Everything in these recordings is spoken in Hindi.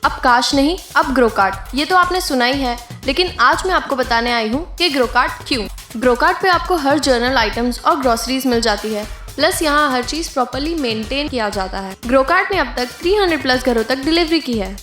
अब काश नहीं, अब ग्रोकार्ट। ये तो आपने सुना ही है, लेकिन आज मैं आपको बताने आई हूँ कि ग्रोकार्ट क्यों। ग्रोकार्ट पे आपको हर जर्नल आइटम्स और ग्रोसरीज मिल जाती है, प्लस यहाँ हर चीज प्रॉपर्ली मेंटेन किया जाता है। ग्रोकार्ट ने अब तक 300 प्लस घरों तक डिलीवरी की है।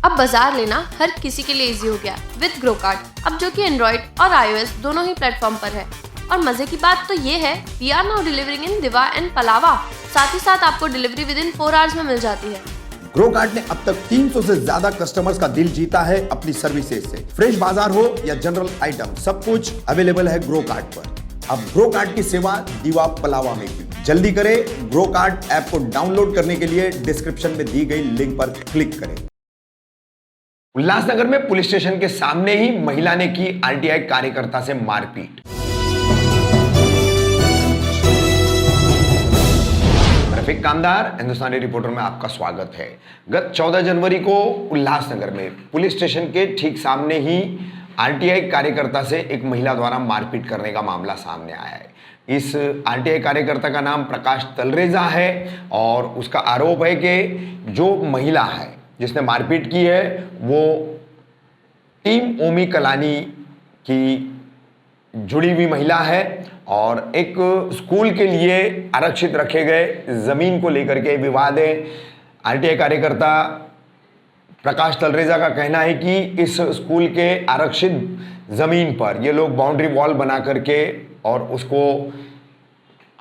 अब बाजार लेना हर किसी के लिए इजी हो गया विद ग्रोकार्ट, अब जो कि एंड्रॉइड और iOS दोनों ही प्लेटफॉर्म पर है। और मजे की बात तो ये है, वी आर नाउ डिलीवरिंग इन दिवा एंड पलावा। साथ ही साथ आपको डिलीवरी विद इन 4 आवर्स में मिल जाती है। ग्रोकार्ट ने अब तक 300 से ज्यादा कस्टमर्स का दिल जीता है अपनी सर्विसेज से। फ्रेश बाजार हो या जनरल आइटम, सब कुछ अवेलेबल है ग्रोकार्ट पर। अब ग्रोकार्ट की सेवा दीवा पलावा में भी। जल्दी करें, ग्रोकार्ट ऐप को डाउनलोड करने के लिए डिस्क्रिप्शन में दी गई लिंक पर क्लिक करें। उल्लासनगर में पुलिस स्टेशन के सामने ही महिला ने की आरटीआई कार्यकर्ता से मारपीट। रफीक कामदार, हिंदुस्तानी रिपोर्टर में आपका स्वागत है। गत 14 जनवरी को उल्लासनगर में पुलिस स्टेशन के ठीक सामने ही आरटीआई कार्यकर्ता से एक महिला द्वारा मारपीट करने का मामला सामने आया है। इस आरटीआई कार्यकर्ता का नाम प्रकाश तलरेजा है और उसका आरोप है कि जो महिला है जिसने मारपीट की है वो टीम ओमी कलानी की जुड़ी हुई महिला है और एक स्कूल के लिए आरक्षित रखे गए जमीन को लेकर के विवाद है। आरटीआई कार्यकर्ता प्रकाश तलरेजा का कहना है कि इस स्कूल के आरक्षित जमीन पर ये लोग बाउंड्री वॉल बना करके और उसको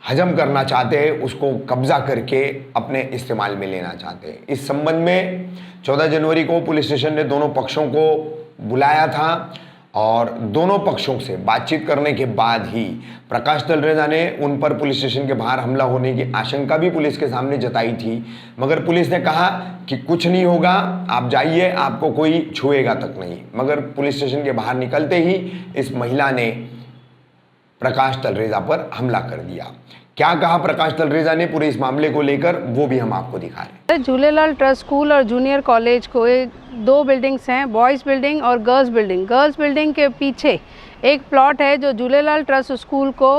हजम करना चाहते हैं, उसको कब्जा करके अपने इस्तेमाल में लेना चाहते हैं। इस संबंध में 14 जनवरी को पुलिस स्टेशन ने दोनों पक्षों को बुलाया था और दोनों पक्षों से बातचीत करने के बाद ही प्रकाश तलरेजा ने उन पर पुलिस स्टेशन के बाहर हमला होने की आशंका भी पुलिस के सामने जताई थी, मगर पुलिस ने कहा कि कुछ नहीं होगा, आप जाइए, आपको कोई छुएगा तक नहीं। मगर पुलिस स्टेशन के बाहर निकलते ही इस महिला ने प्रकाश तलरेजा पर हमला कर दिया। क्या कहा प्रकाश तलरेजा ने पूरे इस मामले को लेकर, वो भी हम आपको दिखा रहे हैं। झूलेलाल ट्रस्ट स्कूल और जूनियर कॉलेज को 2 बिल्डिंग्स हैं, बॉयज़ बिल्डिंग और गर्ल्स बिल्डिंग। गर्ल्स बिल्डिंग के पीछे एक प्लॉट है जो झूलेलाल ट्रस्ट स्कूल को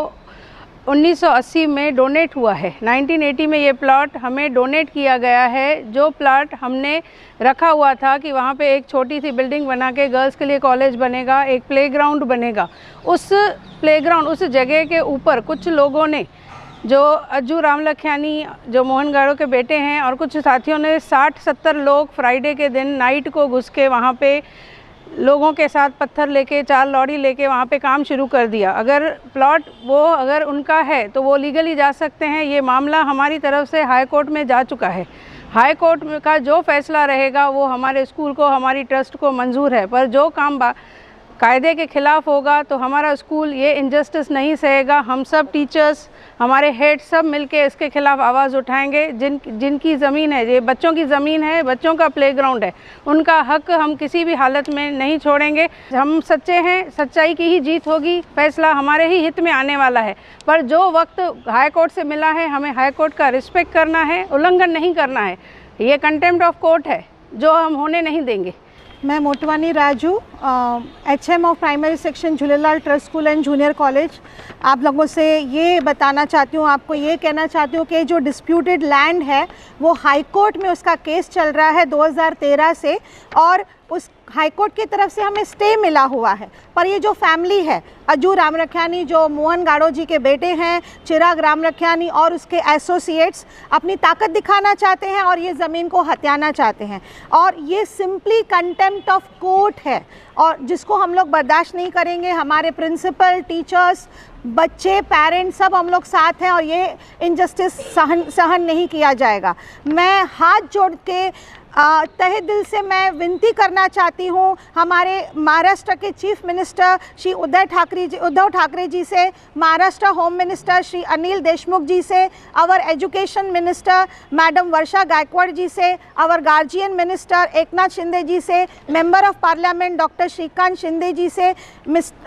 1980 में डोनेट हुआ है। 1980 में ये प्लॉट हमें डोनेट किया गया है। जो प्लॉट हमने रखा हुआ था कि वहाँ पे एक छोटी सी बिल्डिंग बना के गर्ल्स के लिए कॉलेज बनेगा, एक प्लेग्राउंड बनेगा। उस प्लेग्राउंड, उस जगह के ऊपर कुछ लोगों ने, जो अज्जू रामलखियानी जो मोहन गाड़ो के बेटे हैं, और कुछ साथियों ने 60-70 लोग फ्राइडे के दिन नाइट को घुस के वहाँ पे लोगों के साथ पत्थर लेके, 4 लॉरी लेके वहाँ पे काम शुरू कर दिया। अगर प्लॉट वो अगर उनका है तो वो लीगली जा सकते हैं। ये मामला हमारी तरफ से हाई कोर्ट में जा चुका है। हाई कोर्ट का जो फैसला रहेगा वो हमारे स्कूल को, हमारी ट्रस्ट को मंजूर है, पर जो काम कायदे के ख़िलाफ़ होगा तो हमारा स्कूल ये इनजस्टिस नहीं सहेगा। हम सब टीचर्स, हमारे हेड सब मिलके इसके खिलाफ़ आवाज़ उठाएंगे। जिनकी ज़मीन है, ये बच्चों की ज़मीन है, बच्चों का प्लेग्राउंड है, उनका हक हम किसी भी हालत में नहीं छोड़ेंगे। हम सच्चे हैं, सच्चाई की ही जीत होगी, फैसला हमारे ही हित में आने वाला है। पर जो वक्त हाई कोर्ट से मिला है, हमें हाई कोर्ट का रिस्पेक्ट करना है, उल्लंघन नहीं करना है। ये कंटेम्प्ट ऑफ कोर्ट है जो हम होने नहीं देंगे। मैं Motwani Raju, HM of primary section Jhulelal trust school and junior college. आप लोगों से ये बताना चाहती हूँ, आपको ये कहना चाहती हूँ कि जो डिस्प्यूटेड लैंड है वो हाई कोर्ट में उसका केस चल रहा है 2013 से, और उस हाई कोर्ट की तरफ से हमें स्टे मिला हुआ है। पर ये जो फैमिली है, अज्जू रामलखियानी जो मोहन गाड़ो जी के बेटे हैं, चिराग रामलखियानी और उसके एसोसिएट्स अपनी ताकत दिखाना चाहते हैं और ये ज़मीन को हथियाना चाहते हैं। और ये सिंपली कंटेम्प्ट ऑफ कोर्ट है और जिसको हम लोग बर्दाश्त नहीं करेंगे। हमारे प्रिंसिपल, टीचर्स, बच्चे, पेरेंट्स सब हम लोग साथ हैं और ये इनजस्टिस सहन नहीं किया जाएगा। मैं हाथ जोड़ के तहे दिल से मैं विनती करना चाहती हूँ हमारे महाराष्ट्र के चीफ मिनिस्टर श्री उद्धव ठाकरे जी से, महाराष्ट्र होम मिनिस्टर श्री अनिल देशमुख जी से, our education minister madam Varsha Gaikwad ji से, our guardian minister Eknath Shinde ji से, member of parliament doctor Shrikant Shinde ji से,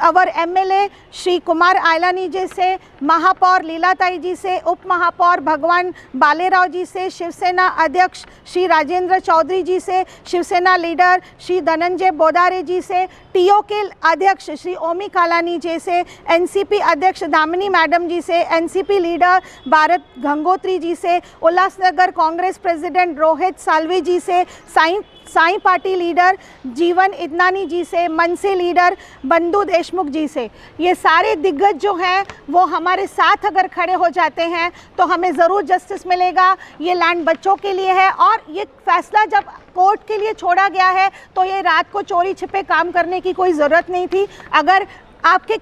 आवर MLA श्री कुमार कायलानी जी से, महापौर लीलाताई जी से, उप महापौर भगवान बालेराव जी से, शिवसेना अध्यक्ष श्री राजेंद्र चौधरी जी से, शिवसेना लीडर श्री धनंजय बोदारे जी से, टीओ के अध्यक्ष श्री ओमी कालानी जी से, एनसीपी अध्यक्ष दामिनी मैडम जी से, एनसीपी लीडर भारत गंगोत्री जी से, उल्लासनगर कांग्रेस प्रेसिडेंट रोहित साल्वी जी से, साई पार्टी लीडर जीवन इदनानी जी से, मनसे लीडर बंधु देशमुख जी से। ये सारे दिग्गज जो हैं वो हमारे साथ अगर खड़े हो जाते हैं तो हमें ज़रूर जस्टिस मिलेगा। ये लैंड बच्चों के लिए है और ये फैसला जब कोर्ट के लिए छोड़ा गया है तो ये रात को चोरी छिपे काम करने की कोई ज़रूरत नहीं थी। अगर आपके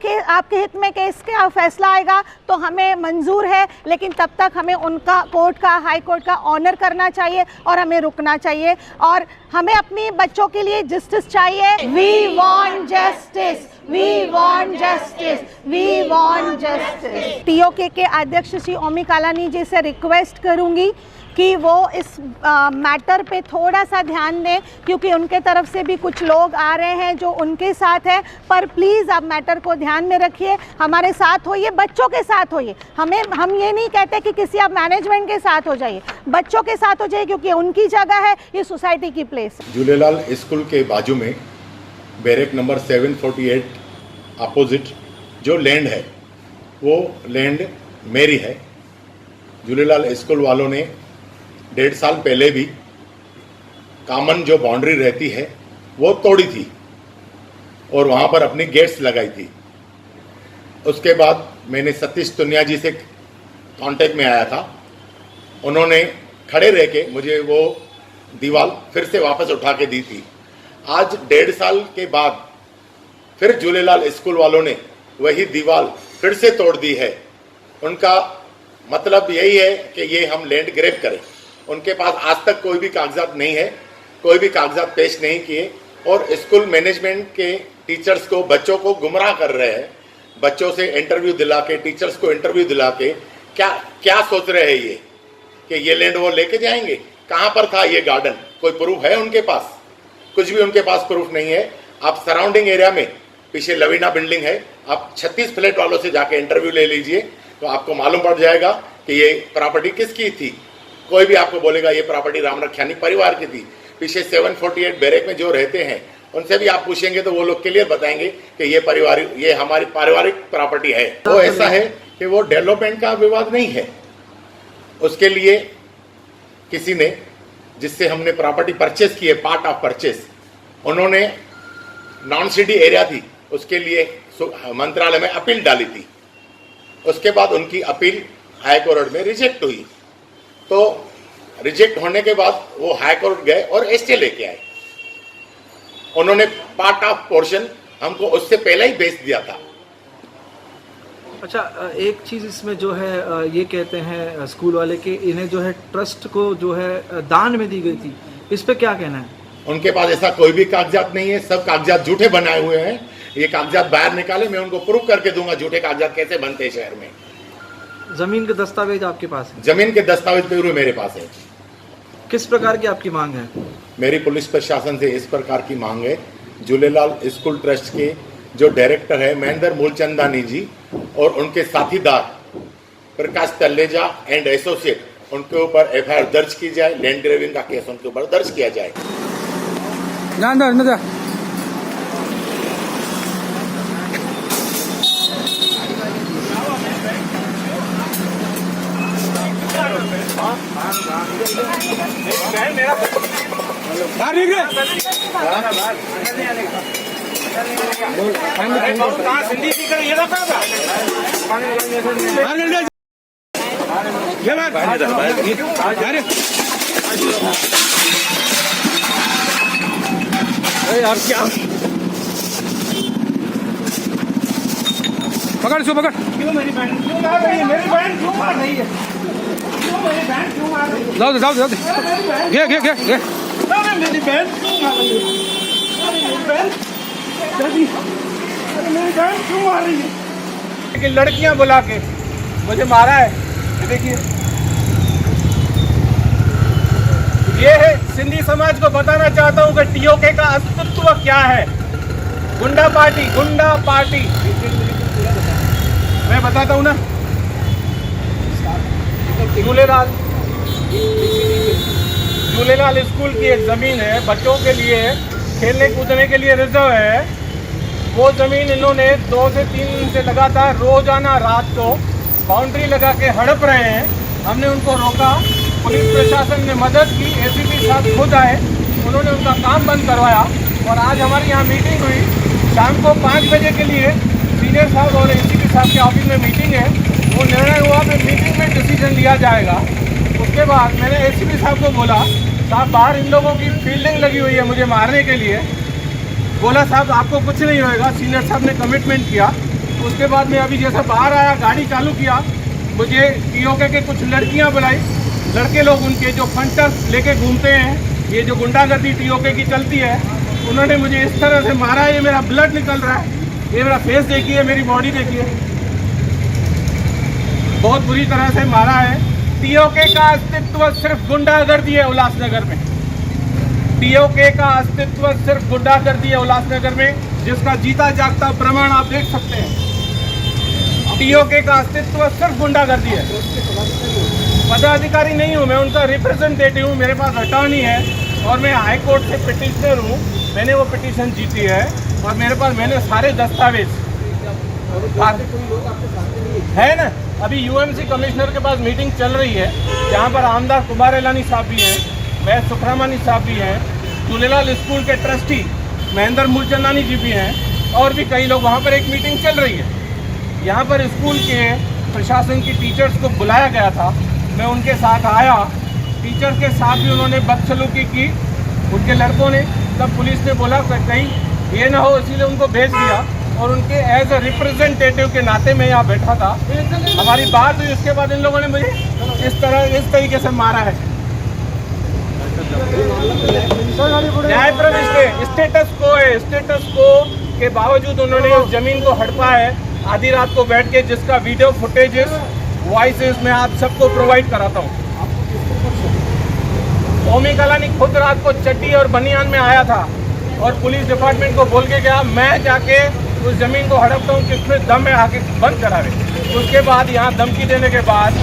हित में केस का फैसला आएगा तो हमें मंजूर है, लेकिन तब तक हमें उनका कोर्ट का, हाई कोर्ट का ऑनर करना चाहिए और हमें रुकना चाहिए और हमें अपनी बच्चों के लिए जस्टिस चाहिए। We want justice, we want justice, we want justice. TOK के अध्यक्ष श्री ओमी कालानी जी से रिक्वेस्ट करूंगी कि वो इस मैटर पे थोड़ा सा ध्यान दें, क्योंकि उनके तरफ से भी कुछ लोग आ रहे हैं जो उनके साथ है। पर प्लीज़ आप मैटर को ध्यान में रखिए, हमारे साथ होइए, बच्चों के साथ होइए। हम ये नहीं कहते कि किसी आप मैनेजमेंट के साथ हो जाइए, बच्चों के साथ हो जाइए, क्योंकि उनकी जगह है, ये सोसाइटी की प्लेस। झूलेलाल स्कूल के बाजू में बैरक नंबर 748 अपोजिट जो लैंड है वो लैंड मेरी है। झूलेलाल स्कूल वालों ने 1.5 साल पहले भी कॉमन जो बाउंड्री रहती है वो तोड़ी थी और वहाँ पर अपनी गेट्स लगाई थी। उसके बाद मैंने सतीश तुनिया जी से कांटेक्ट में आया था, उन्होंने खड़े रह के मुझे वो दीवार फिर से वापस उठा के दी थी। आज 1.5 साल के बाद फिर झूलेलाल स्कूल वालों ने वही दीवार फिर से तोड़ दी है। उनका मतलब यही है कि ये हम लैंड ग्रैब करें। उनके पास आज तक कोई भी कागजात नहीं है, कोई भी कागजात पेश नहीं किए और स्कूल मैनेजमेंट के टीचर्स को, बच्चों को गुमराह कर रहे हैं। बच्चों से इंटरव्यू दिला के, टीचर्स को इंटरव्यू दिला के क्या सोच रहे हैं ये कि ये लैंड वो लेके जाएंगे। कहाँ पर था ये गार्डन? कोई प्रूफ है उनके पास? कुछ भी उनके पास प्रूफ नहीं है। आप सराउंडिंग एरिया में पीछे लवीना बिल्डिंग है, आप 36 फ्लैट वालों से जाके इंटरव्यू ले लीजिए तो आपको मालूम पड़ जाएगा कि ये प्रॉपर्टी किसकी थी। कोई भी आपको बोलेगा ये प्रॉपर्टी राम रखियानी परिवार की थी। पीछे 748 बैरक में जो रहते हैं उनसे भी आप पूछेंगे तो वो लोग क्लियर बताएंगे कि ये हमारी पारिवारिक प्रॉपर्टी है। वो ऐसा है कि वो डेवलपमेंट का विवाद नहीं है। उसके लिए किसी ने, जिससे हमने प्रॉपर्टी परचेस की है, पार्ट ऑफ परचेस, उन्होंने नॉन सिटी एरिया थी, उसके लिए मंत्रालय में अपील डाली थी। उसके बाद उनकी अपील हाई कोर्ट में रिजेक्ट हुई। तो रिजेक्ट होने के बाद वो हाई कोर्ट गए और स्टे लेके आए। उन्होंने पार्ट ऑफ पोर्शन हमको उससे पहले ही बेच दिया था। अच्छा, एक चीज़ इसमें जो है ये कहते हैं स्कूल वाले कि इन्हें जो है ट्रस्ट को जो है दान में दी गई थी, इस पे क्या कहना है? उनके पास ऐसा कोई भी कागजात नहीं है, सब कागजात झूठे बनाए हुए हैं। ये कागजात बाहर निकाले, मैं उनको प्रूफ करके दूंगा झूठे कागजात कैसे बनते हैं शहर में। जमीन के दस्तावेज आपके पास है? जमीन के दस्तावेज पूरे मेरे पास है। किस प्रकार की आपकी मांग है? मेरी पुलिस प्रशासन से इस प्रकार की मांग है, झूलेलाल स्कूल ट्रस्ट के जो डायरेक्टर है महेंद्र मूलचंदानी जी और उनके साथीदार प्रकाश तल्लेजा एंड एसोसिएट, उनके ऊपर एफआईआर दर्ज की जाए। लैंड ग्रेविंग का केस उनके ऊपर दर्ज किया जाए। यार क्या पकड़ इसको, पकड़। क्यों मेरी बहन क्यों मार रही है? मेरी बहन क्यों मार रही है? क्यों मेरी बहन क्यों मार रही है? जाओ दे, जाओ दे, घे घे घे घे। मेरी बहन क्यों मार रही है? मेरी बहन क्यों मार रही है? कि लड़कियां बुला के मुझे मारा है। देखिए, ये है सिंधी समाज को बताना चाहता हूँ कि टीओके का अस्तित्व क्या है। गुंडा पार्टी मैं बताता हूँ ना, झूलेलाल स्कूल की एक ज़मीन है, बच्चों के लिए खेलने कूदने के लिए रिजर्व है। वो ज़मीन इन्होंने 2 से 3 दिन से लगातार रोजाना रात को बाउंड्री लगा के हड़प रहे हैं। हमने उनको रोका, पुलिस प्रशासन ने मदद की, एसीपी साहब खुद आए, उन्होंने उनका काम बंद करवाया। और आज हमारी यहाँ मीटिंग हुई, शाम को 5 बजे के लिए सीनियर साहब और एसीपी साहब के ऑफिस में मीटिंग है। वो निर्णय हुआ कि मीटिंग में डिसीजन लिया जाएगा। उसके बाद मैंने एसीपी साहब को बोला, साहब बाहर इन लोगों की फील्डिंग लगी हुई है मुझे मारने के लिए। बोला साहब आपको कुछ नहीं होएगा, सीनियर साहब ने कमिटमेंट किया। उसके बाद मैं अभी जैसा बाहर आया, गाड़ी चालू किया, मुझे टीओके के कुछ लड़कियां बुलाई, लड़के लोग उनके जो फंटर्स लेके घूमते हैं, ये जो गुंडागर्दी टीओके की चलती है, उन्होंने मुझे इस तरह से मारा। ये मेरा ब्लड निकल रहा है, ये मेरा फेस देखिए, मेरी बॉडी देखिए, बहुत बुरी तरह से मारा है। टीओके का अस्तित्व सिर्फ गुंडागर्दी है उल्लासनगर में। टीओके का अस्तित्व सिर्फ गुंडागर्दी है उल्लासनगर में, जिसका जीता जागता प्रमाण आप देख सकते हैं। टीओके का अस्तित्व सिर्फ गुंडागर्दी है। पदाधिकारी नहीं हूँ मैं, उनका रिप्रेजेंटेटिव हूँ, मेरे पास अटॉर्नी है और मैं हाई कोर्ट से पिटिशनर हूँ। मैंने वो पिटीशन जीती है और मेरे पास मैंने सारे दस्तावेज है ना। अभी यूएमसी कमिश्नर के पास मीटिंग चल रही है, जहाँ पर आमदार कुमार एलानी साहब भी हैं, वैद सुखरामानी साहब भी हैं, झूलेलाल स्कूल के ट्रस्टी महेंद्र मूलचंदानी जी भी हैं और भी कई लोग। वहाँ पर एक मीटिंग चल रही है। यहाँ पर स्कूल के प्रशासन की टीचर्स को बुलाया गया था, मैं उनके साथ आया। टीचर के साथ भी उन्होंने बदसलूकी की उनके लड़कों ने। तब पुलिस ने बोला कहीं ये ना हो, इसीलिए उनको भेज दिया और उनके एज अ रिप्रेजेंटेटिव के नाते मैं यहाँ बैठा था। हमारी बात हुई, उसके बाद इन लोगों ने मुझे इस तरीके से मारा है। न्यायप्रद स्टेटस को है, स्टेटस को के बावजूद उन्होंने उस जमीन को हड़पा है आधी रात को बैठ के, जिसका वीडियो फुटेजेस वॉइसेस मैं आप सबको प्रोवाइड कराता हूँ। ओमी कलानी खुद रात को चड्डी और बनियान में आया था और पुलिस डिपार्टमेंट को बोल के गया मैं जाके उस जमीन को हड़पता हूँ, किसमें दम है आके बंद करा रहे। उसके बाद यहाँ धमकी देने के बाद